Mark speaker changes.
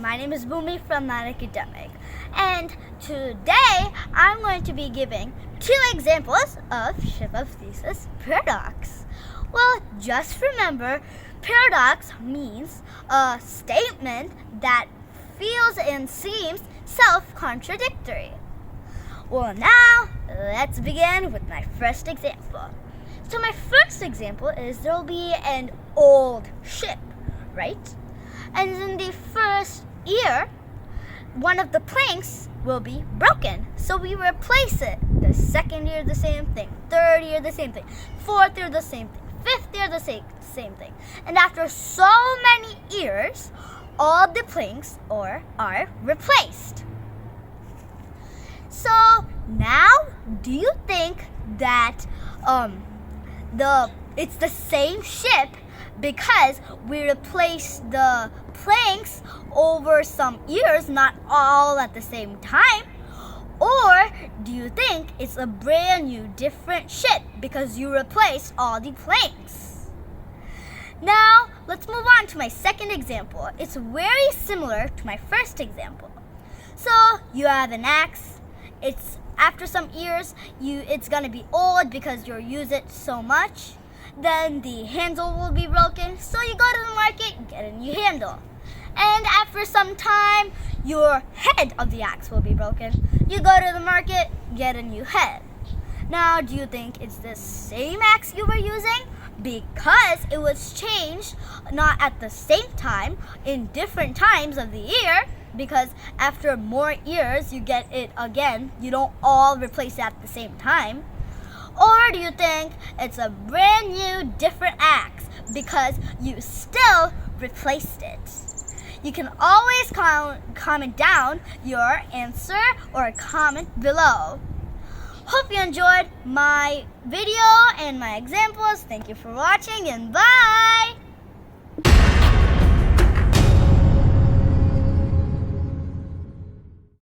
Speaker 1: my name is Bhumi from Non-Academic, and today I'm going to be giving 2 examples of Ship of Theseus Paradox. Well, just remember, paradox means a statement that feels and seems self-contradictory. Well, now let's begin with my first example. So my first example is there will be an old ship, right? And in the first year, one of the planks will be broken. So we replace it. The second year, the same thing. Third year, the same thing. Fourth year, the same thing. Fifth year, the same thing. And after so many years, all the planks are replaced. So now, do you think that it's the same ship because we replaced the planks over some years, not all at the same time? Or do you think it's a brand new different ship because you replaced all the planks? Now, let's move on to my second example. It's very similar to my first example. So, you have an axe. It's after some years, it's gonna be old because you use it so much. Then the handle will be broken, so you go to the market and get a new handle. And after some time, your head of the axe will be broken. You go to the market, get a new head. Now, do you think it's the same axe you were using? Because it was changed not at the same time, in different times of the year. Because after more years, you get it again. You don't all replace it at the same time. Or do you think it's a brand new different axe because you still replaced it? You can always comment down your answer or comment below. Hope you enjoyed my video and my examples. Thank you for watching and bye!